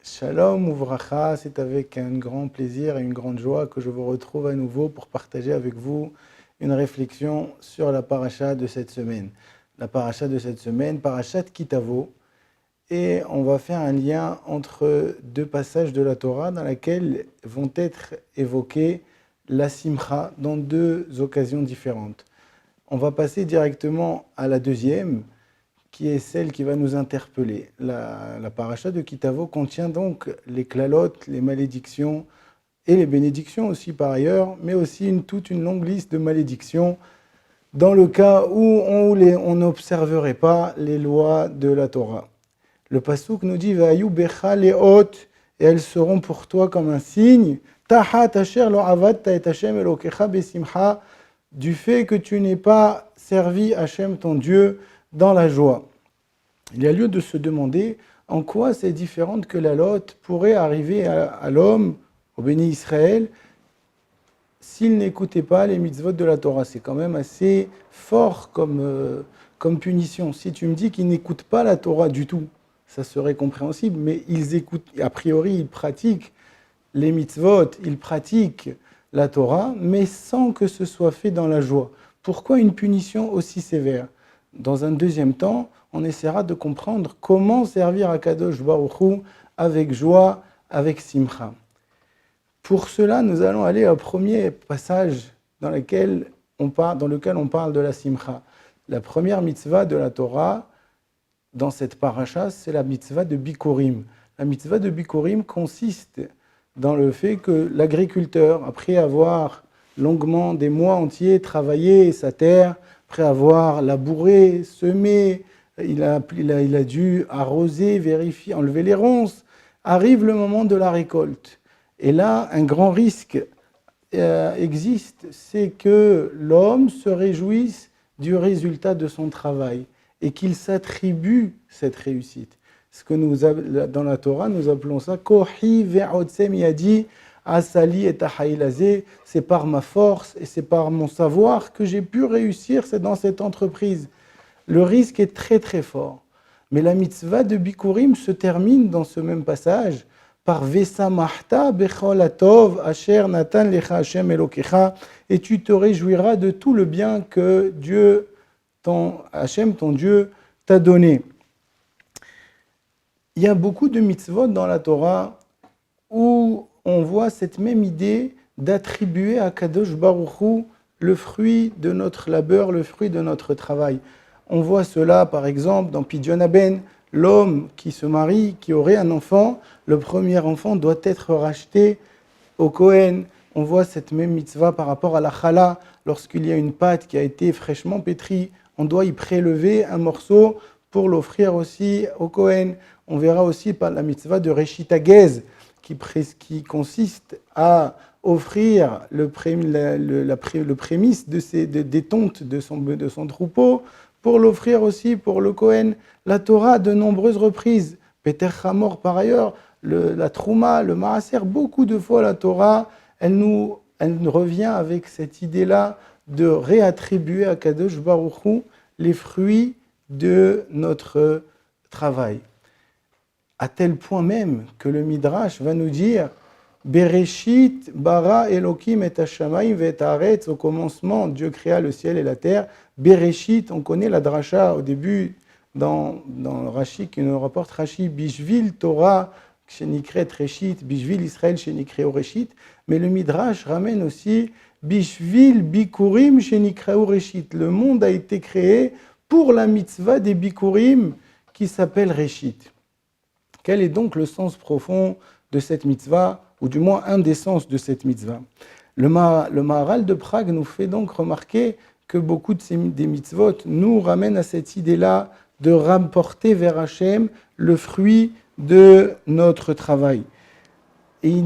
Shalom Ouvracha, c'est avec un grand plaisir et une grande joie que je vous retrouve à nouveau pour partager avec vous une réflexion sur la paracha de cette semaine. La paracha de cette semaine, parachat Kitavo, et on va faire un lien entre deux passages de la Torah dans lesquels vont être évoqués la simcha dans deux occasions différentes. On va passer directement à la deuxième, qui est celle qui va nous interpeller. La paracha de Kitavo contient donc les klalotes, les malédictions et les bénédictions aussi par ailleurs, mais aussi toute une longue liste de malédictions dans le cas où on n'observerait pas les lois de la Torah. Le pasuk nous dit Va'ayu becha leot, et elles seront pour toi comme un signe, tahat asher lo avadta et Hashem elokecha besimcha, du fait que tu n'aies pas servi Hashem ton Dieu dans la joie. Il y a lieu de se demander en quoi c'est différent que la lot pourrait arriver à l'homme, au béni Israël, s'il n'écoutait pas les mitzvot de la Torah. C'est quand même assez fort comme punition. Si tu me dis qu'ils n'écoutent pas la Torah du tout, ça serait compréhensible, mais ils écoutent, a priori, ils pratiquent les mitzvot, ils pratiquent la Torah, mais sans que ce soit fait dans la joie. Pourquoi une punition aussi sévère ? Dans un deuxième temps, on essaiera de comprendre comment servir à Kadosh Baruch Hu avec joie, avec simcha. Pour cela, nous allons aller au premier passage dans lequel on parle de la simcha. La première mitzvah de la Torah, dans cette paracha, c'est la mitzvah de Bikurim. La mitzvah de Bikurim consiste dans le fait que l'agriculteur, après avoir longuement des mois entiers travaillé sa terre, après avoir labouré, semé, il a dû arroser, vérifier, enlever les ronces, arrive le moment de la récolte. Et là, un grand risque existe, c'est que l'homme se réjouisse du résultat de son travail et qu'il s'attribue cette réussite. Ce que dans la Torah, nous appelons ça Kohi ve'otsem yadi asali et tahailazé, c'est par ma force et c'est par mon savoir que j'ai pu réussir dans cette entreprise. Le risque est très très fort. Mais la mitzvah de Bikurim se termine dans ce même passage par Vesamachta bechol atov asher natan lecha Hashem elokecha, et tu te réjouiras de tout le bien que Hashem, ton Dieu, t'a donné. Il y a beaucoup de mitzvot dans la Torah où on voit cette même idée d'attribuer à Kadosh Baruch Hu le fruit de notre labeur, le fruit de notre travail. On voit cela par exemple dans Pidyon Haben, l'homme qui se marie, qui aurait un enfant, le premier enfant doit être racheté au Kohen. On voit cette même mitzvah par rapport à la chala, lorsqu'il y a une pâte qui a été fraîchement pétrie, on doit y prélever un morceau pour l'offrir aussi au Kohen. On verra aussi par la mitzvah de Reshit Hagez, qui consiste à offrir le prémisse des tontes de son troupeau, pour l'offrir aussi pour le Kohen. La Torah, de nombreuses reprises, Peter Hamor par ailleurs, la Trouma, le Maaser, beaucoup de fois la Torah, elle nous revient avec cette idée-là de réattribuer à Kadosh Baruch Hu les fruits de notre travail. À tel point même que le Midrash va nous dire Bereshit bara Elokim et Hashamayim ve et haaretz, au commencement Dieu créa le ciel et la terre. Bereshit, on connaît la dracha au début dans Rashi qui nous rapporte Rashi Bishvil Torah shenikret Reshit, Bishvil Israël shenikreu Reshit, mais le Midrash ramène aussi Bishvil Bikurim shenikreu Reshit. Le monde a été créé pour la mitzvah des Bikurim qui s'appelle Reshit. Quel est donc le sens profond de cette mitzvah, ou du moins un des sens de cette mitzvah ? Le Maharal de Prague nous fait donc remarquer que beaucoup des mitzvot nous ramènent à cette idée-là de rapporter vers Hachem le fruit de notre travail. Et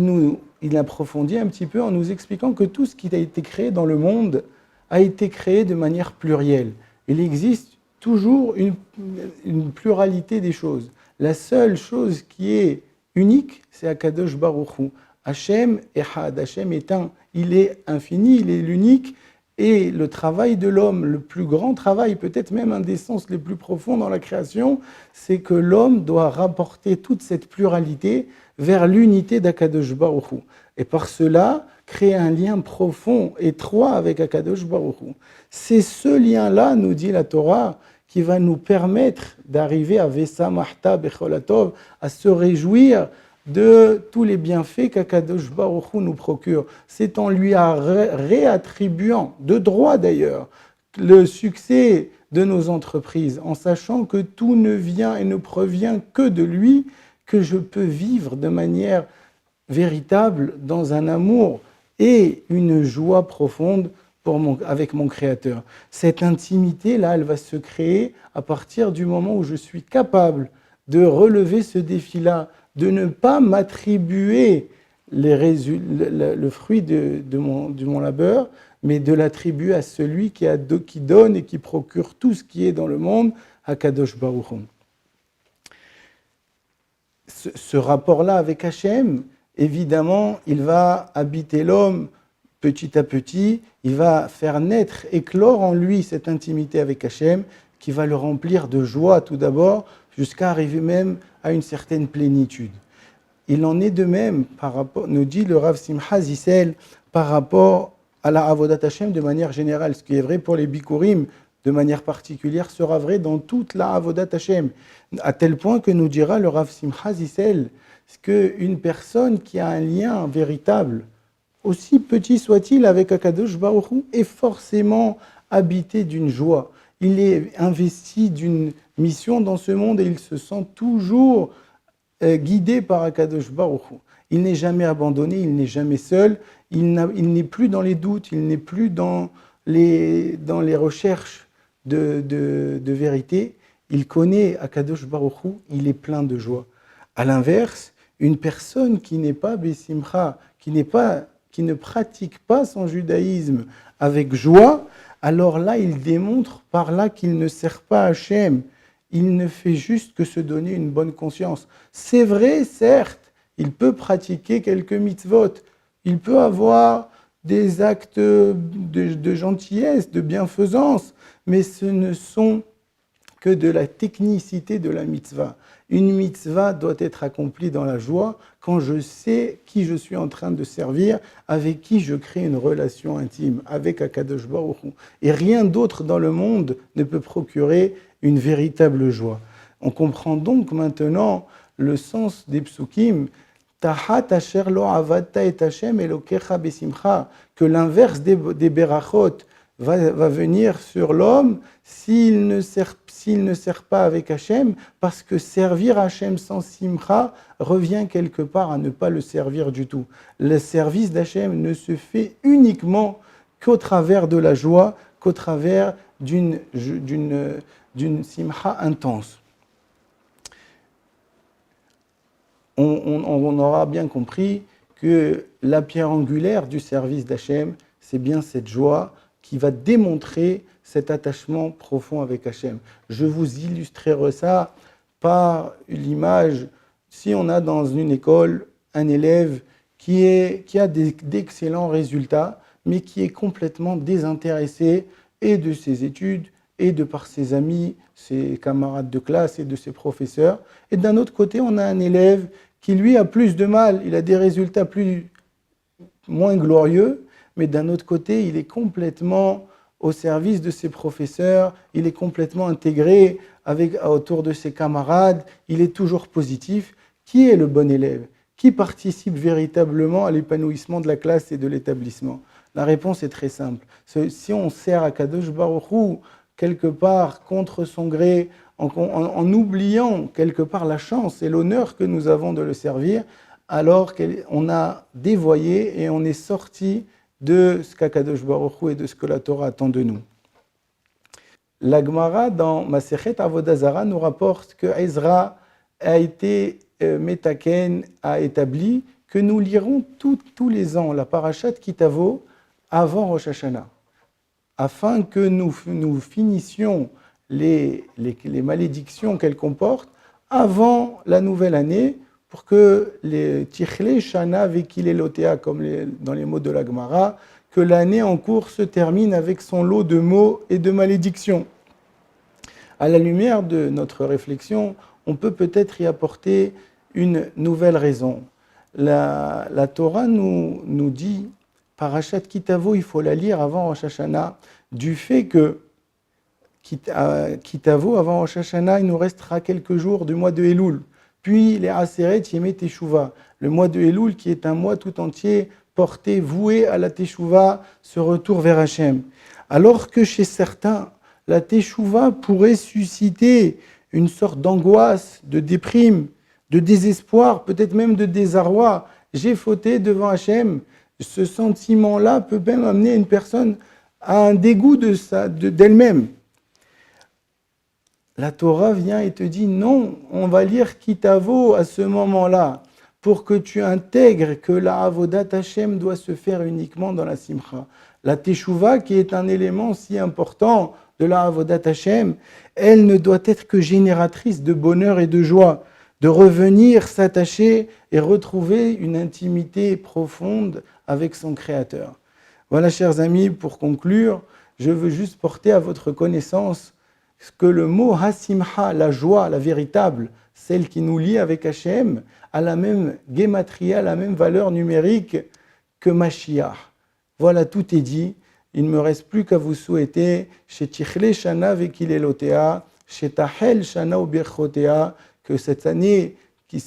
il approfondit un petit peu en nous expliquant que tout ce qui a été créé dans le monde a été créé de manière plurielle. Il existe toujours une pluralité des choses. La seule chose qui est unique, c'est Akadosh Baruch Hu. Hachem Echad, Hachem est un, il est infini, il est l'unique, Et le travail de l'homme, le plus grand travail, peut-être même un des sens les plus profonds dans la création, c'est que l'homme doit rapporter toute cette pluralité vers l'unité d'Akadosh Baruch Hu. Et par cela, créer un lien profond, étroit avec Akadosh Baruch Hu. C'est ce lien-là, nous dit la Torah, qui va nous permettre d'arriver à Vesa Mahta Becholatov, à se réjouir de tous les bienfaits qu'Akadosh Baruch Hu nous procure. C'est en lui réattribuant, de droit d'ailleurs, le succès de nos entreprises, en sachant que tout ne vient et ne provient que de lui, que je peux vivre de manière véritable dans un amour et une joie profonde avec mon Créateur. Cette intimité-là, elle va se créer à partir du moment où je suis capable de relever ce défi-là, de ne pas m'attribuer le fruit de mon labeur, mais de l'attribuer à celui qui donne et qui procure tout ce qui est dans le monde, Akadosh Baruch Hu. Ce rapport-là avec Hachem, évidemment, il va habiter l'homme petit à petit, il va faire naître, éclore en lui cette intimité avec Hachem, qui va le remplir de joie tout d'abord, jusqu'à arriver même à une certaine plénitude. Il en est de même, nous dit le Rav Simcha Zissel, par rapport à la Avodat Hashem de manière générale. Ce qui est vrai pour les Bikurim de manière particulière sera vrai dans toute la Avodat Hashem. À tel point que nous dira le Rav Simcha Zissel qu'une personne qui a un lien véritable, aussi petit soit-il avec Akadosh Baruch Hu, est forcément habité d'une joie. Il est investi d'une mission dans ce monde et il se sent toujours guidé par Akadosh Baruch Hu. Il n'est jamais abandonné, il n'est jamais seul, il n'est plus dans les doutes, il n'est plus dans les recherches de vérité. Il connaît Akadosh Baruch Hu, il est plein de joie. À l'inverse, une personne qui n'est pas Bessimcha, qui ne pratique pas son judaïsme avec joie, alors là, il démontre par là qu'il ne sert pas Hachem. Il ne fait juste que se donner une bonne conscience. C'est vrai, certes, il peut pratiquer quelques mitzvot, il peut avoir des actes de gentillesse, de bienfaisance, mais ce ne sont que de la technicité de la mitzvah. Une mitzvah doit être accomplie dans la joie quand je sais qui je suis en train de servir, avec qui je crée une relation intime, avec Akadosh Baruch Hu. Et rien d'autre dans le monde ne peut procurer une véritable joie. On comprend donc maintenant le sens des psukim, Tahat asher lo avadta et Hashem elokecha besimcha, que l'inverse des berachot va venir sur l'homme s'il ne sert pas avec Hachem, parce que servir Hachem sans simcha revient quelque part à ne pas le servir du tout. Le service d'Hachem ne se fait uniquement qu'au travers de la joie, qu'au travers d'une simcha intense. On aura bien compris que la pierre angulaire du service d'Hachem, c'est bien cette joie qui va démontrer cet attachement profond avec Hachem. Je vous illustrerai ça par l'image. Si on a dans une école un élève qui a d'excellents résultats, mais qui est complètement désintéressé et de ses études, et de par ses amis, ses camarades de classe et de ses professeurs. Et d'un autre côté, on a un élève qui, lui, a plus de mal, il a des résultats moins glorieux, mais d'un autre côté, il est complètement au service de ses professeurs, il est complètement intégré autour de ses camarades, il est toujours positif. Qui est le bon élève? Qui participe véritablement à l'épanouissement de la classe et de l'établissement? La réponse est très simple. Si on sert à Kadosh Baruch Hu, quelque part, contre son gré, en oubliant quelque part la chance et l'honneur que nous avons de le servir, alors qu'on a dévoyé et on est sorti de ce qu'Akadosh Baruch Hu et de ce que la Torah attend de nous. La Gemara dans Masechet Avodah Zara nous rapporte que Ezra a été Metaken, a établi que nous lirons tous les ans la Parashat Kitavo avant Rosh Hashanah, afin que nous finissions les malédictions qu'elle comporte avant la nouvelle année, pour que les Tichle Shana Vekile Lotea, comme dans les mots de la Gemara, que l'année en cours se termine avec son lot de maux et de malédictions. À la lumière de notre réflexion, on peut peut-être y apporter une nouvelle raison. La Torah nous dit, Parashat Kitavo, il faut la lire avant Rosh Hashanah, du fait que Kitavo, avant Rosh Hashanah, il nous restera quelques jours du mois de Elul. Puis les Aseret Yemei Teshuvah, le mois de Elul qui est un mois tout entier porté, voué à la Teshuvah, ce retour vers Hachem. Alors que chez certains, la Teshuvah pourrait susciter une sorte d'angoisse, de déprime, de désespoir, peut-être même de désarroi. J'ai fauté devant Hachem. Ce sentiment-là peut même amener une personne à un dégoût d'elle-même. La Torah vient et te dit non, on va lire Kitavo à ce moment-là pour que tu intègres que la Avodat Hashem doit se faire uniquement dans la Simcha. La Teshuvah, qui est un élément si important de la Avodat Hashem, elle ne doit être que génératrice de bonheur et de joie, de revenir s'attacher et retrouver une intimité profonde avec son Créateur. Voilà, chers amis, pour conclure, je veux juste porter à votre connaissance que le mot Hasimha, la joie, la véritable, celle qui nous lie avec Hachem, a la même gématria, la même valeur numérique que Mashiach. Voilà, tout est dit. Il ne me reste plus qu'à vous souhaiter chez Tichle Shana Vekilelotea, chez Tahel Shana Ubirchotea, que cette année qui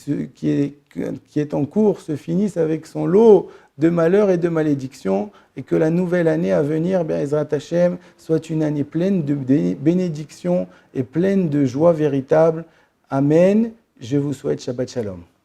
est en cours se finisse avec son lot de malheurs et de malédictions, et que la nouvelle année à venir, Be'ezrat Hashem, soit une année pleine de bénédictions et pleine de joie véritable. Amen. Je vous souhaite Shabbat Shalom.